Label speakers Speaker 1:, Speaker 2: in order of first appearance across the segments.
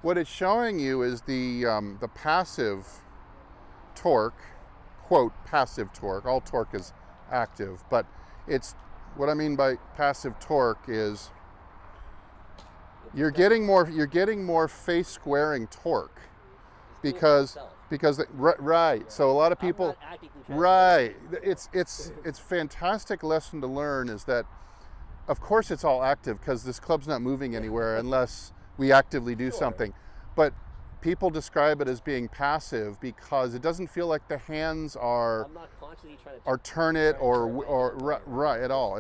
Speaker 1: what it's showing you is the passive torque, quote, passive torque. All torque is active, but it's, what I mean by passive torque is you're getting more face squaring torque because right. So a lot of people, right. It's fantastic lesson to learn is that, of course, it's all active because this club's not moving anywhere unless we actively do something. But people describe it as being passive because it doesn't feel like the hands are turn it or right at all.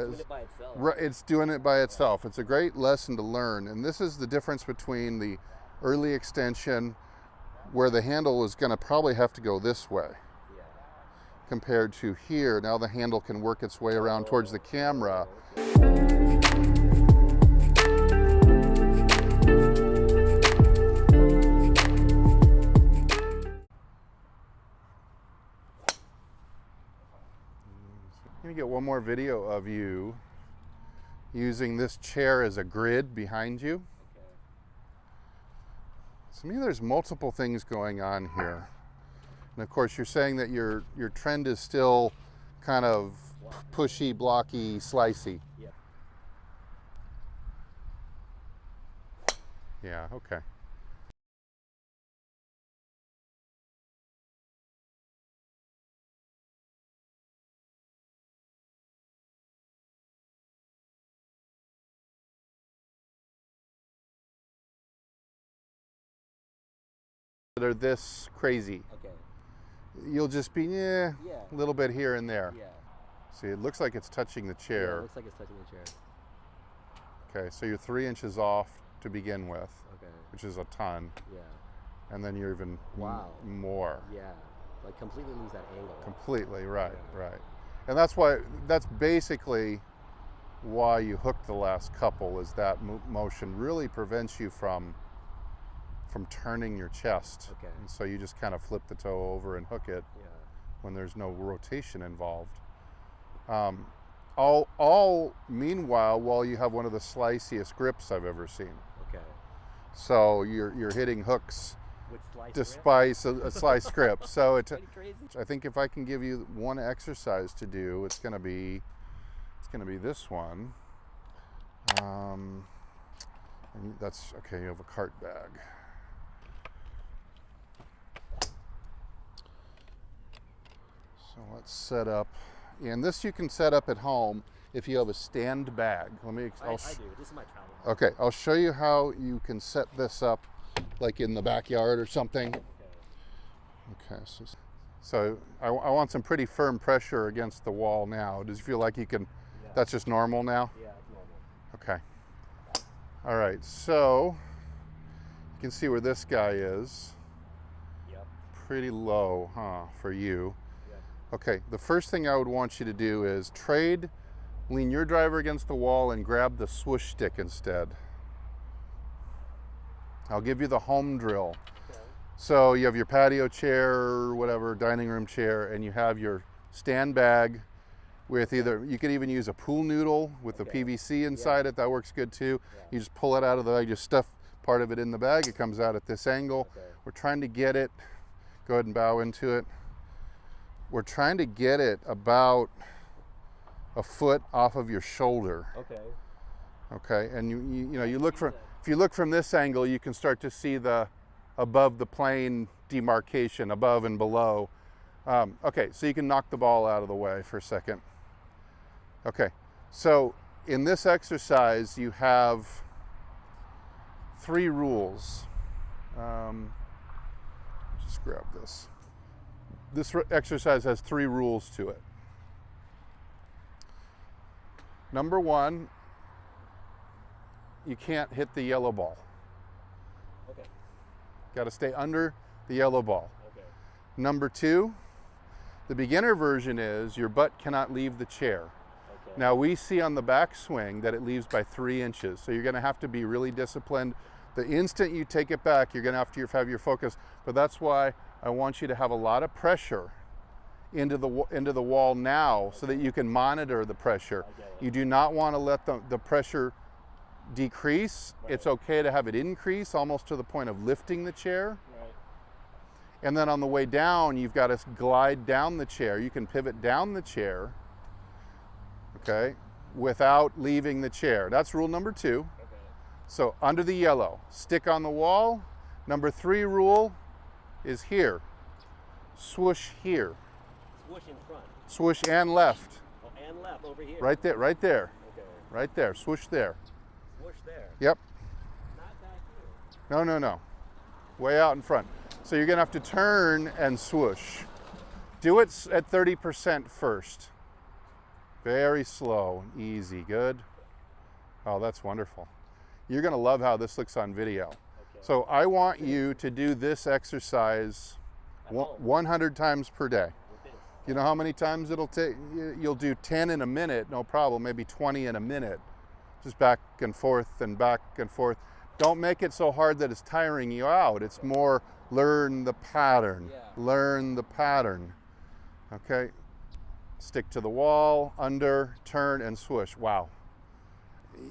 Speaker 1: It's doing it by itself. It's a great lesson to learn, and this is the difference between the early extension, where the handle is going to probably have to go this way, compared to here. Now the handle can work its way around towards the camera. Let me get one more video of you using this chair as a grid behind you. To me, there's multiple things going on here. And of course, you're saying that your trend is still kind of pushy, blocky, slicey.
Speaker 2: Yep.
Speaker 1: Yeah, okay. They're this crazy.
Speaker 2: Okay.
Speaker 1: You'll just be a little bit here and there.
Speaker 2: Yeah.
Speaker 1: See, it looks like it's touching the chair.
Speaker 2: Yeah, it looks like it's touching the chair.
Speaker 1: Okay, so you're 3 inches off to begin with,
Speaker 2: Okay.
Speaker 1: which is a ton.
Speaker 2: Yeah.
Speaker 1: And then you're even more.
Speaker 2: Yeah. Like completely lose that angle.
Speaker 1: Completely, right,
Speaker 2: Yeah.
Speaker 1: right. And that's basically why you hook the last couple, is that motion really prevents you from turning your chest.
Speaker 2: Okay.
Speaker 1: And so you just kind of flip the toe over and hook it when there's no rotation involved. All meanwhile, while you have one of the sliciest grips I've ever seen.
Speaker 2: Okay.
Speaker 1: So you're hitting hooks
Speaker 2: With slice
Speaker 1: despite a slice grip. So
Speaker 2: crazy.
Speaker 1: I think if I can give you one exercise to do, it's gonna be this one. And that's okay. You have a cart bag. So let's set up, and this you can set up at home if you have a stand bag.
Speaker 2: I do. This is my travel.
Speaker 1: Okay, I'll show you how you can set this up, like in the backyard or something. Okay, so I want some pretty firm pressure against the wall now. Does it feel like you can, that's just normal now?
Speaker 2: Yeah, it's normal.
Speaker 1: Okay. All right, so you can see where this guy is.
Speaker 2: Yep.
Speaker 1: Pretty low, huh, for you.
Speaker 2: Yeah.
Speaker 1: Okay, the first thing I would want you to do is lean your driver against the wall and grab the swoosh stick instead. I'll give you the home drill.
Speaker 2: Okay.
Speaker 1: So you have your patio chair or whatever, dining room chair, and you have your stand bag with either, you could even use a pool noodle with the PVC inside it. That works good too.
Speaker 2: Yeah.
Speaker 1: You just pull it out of the bag, you stuff part of it in the bag. It comes out at this angle.
Speaker 2: Okay.
Speaker 1: We're trying to get it, go ahead and bow into it. We're trying to get it about a foot off of your shoulder.
Speaker 2: Okay.
Speaker 1: Okay, and you look from, if you look from this angle, you can start to see the above the plane demarcation, above and below. Okay, so you can knock the ball out of the way for a second. Okay, so in this exercise, you have 3 rules. Just grab this. This exercise has 3 rules to it. Number 1, you can't hit the yellow ball.
Speaker 2: Okay.
Speaker 1: Got to stay under the yellow ball.
Speaker 2: Okay.
Speaker 1: Number 2, the beginner version is your butt cannot leave the chair.
Speaker 2: Okay.
Speaker 1: Now we see on the backswing that it leaves by 3 inches, so you're going to have to be really disciplined. The instant you take it back, you're going to have your focus, but that's why I want you to have a lot of pressure into the wall now, so that you can monitor the pressure.
Speaker 2: Okay.
Speaker 1: You do not want to let the pressure decrease.
Speaker 2: Right.
Speaker 1: It's okay to have it increase almost to the point of lifting the chair.
Speaker 2: Right.
Speaker 1: And then on the way down, you've got to glide down the chair. You can pivot down the chair, okay, without leaving the chair. That's rule number 2.
Speaker 2: Okay.
Speaker 1: So under the yellow, stick on the wall. Number 3 rule is here. Swoosh here.
Speaker 2: Swoosh in front.
Speaker 1: Swoosh and left.
Speaker 2: Oh, and left over here.
Speaker 1: Right there, right there.
Speaker 2: Okay.
Speaker 1: Right there, swoosh there.
Speaker 2: Swoosh there.
Speaker 1: Yep.
Speaker 2: Not back here.
Speaker 1: No. Way out in front. So you're gonna have to turn and swoosh. Do it at 30% first. Very slow, easy, good. Oh, that's wonderful. You're gonna love how this looks on video.
Speaker 2: Okay.
Speaker 1: So I want you to do this exercise 100 times per day. You know how many times it'll take? You'll do 10 in a minute, no problem, maybe 20 in a minute. Just back and forth and back and forth. Don't make it so hard that it's tiring you out. It's more learn the pattern, learn the pattern, okay? Stick to the wall, under, turn, and swoosh. Wow.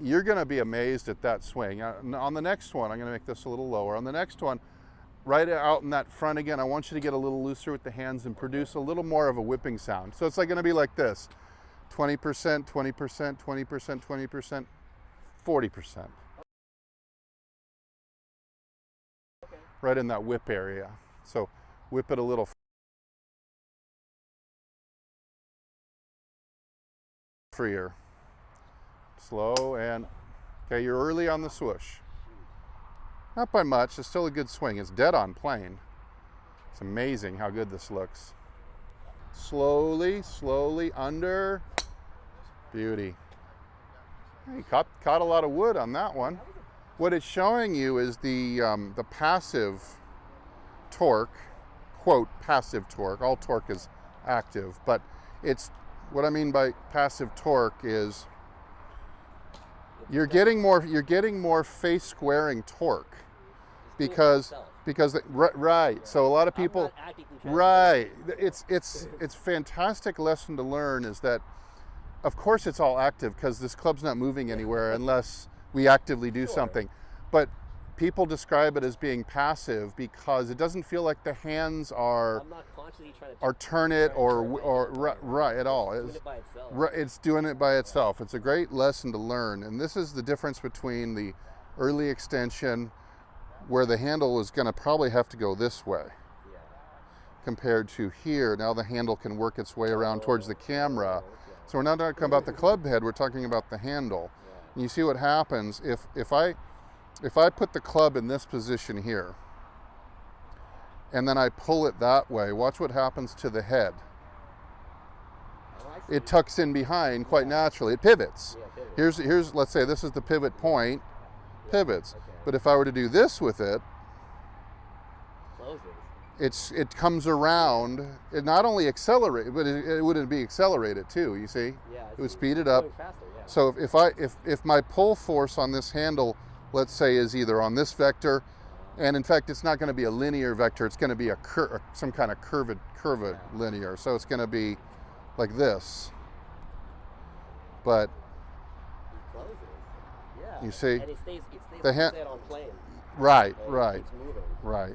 Speaker 1: You're gonna be amazed at that swing. On the next one, I'm gonna make this a little lower. On the next one, right out in that front again, I want you to get a little looser with the hands and produce a little more of a whipping sound. So it's like gonna be like this, 20%, 20%, 20%, 20%, 40%. Right in that whip area. So whip it a little freer. Slow and, okay, you're early on the swoosh. Not by much, it's still a good swing. It's dead on plane. It's amazing how good this looks. Slowly, slowly under. Beauty. You caught a lot of wood on that one. What it's showing you is the passive torque, quote, passive torque. All torque is active, but it's, what I mean by passive torque is you're getting more face squaring torque because right. So a lot of people, right. It's fantastic lesson to learn is that, of course, it's all active because this club's not moving anywhere unless we actively do something. But people describe it as being passive because it doesn't feel like the hands are turn it or right at all. It's doing it by itself. It's a great lesson to learn, and this is the difference between the early extension, where the handle is going to probably have to go this way, compared to here. Now the handle can work its way around towards the camera. So we're not talking about the club head. We're talking about the handle. And you see what happens if I put the club in this position here, and then I pull it that way, watch what happens to the head. It tucks in behind quite naturally. It pivots. Here's let's say this is the pivot point, pivots. But if I were to do this with it, it comes around. It not only accelerates, but it wouldn't be accelerated too, you see? It would speed it up. So if my pull force on this handle, let's say, is either on this vector, and in fact it's not going to be a linear vector, it's going to be some kind of curved linear. So it's going to be like this. But you see,
Speaker 2: and it stays
Speaker 1: the hand
Speaker 2: on plane.
Speaker 1: right,
Speaker 2: So
Speaker 1: right,
Speaker 2: it's moving.
Speaker 1: right.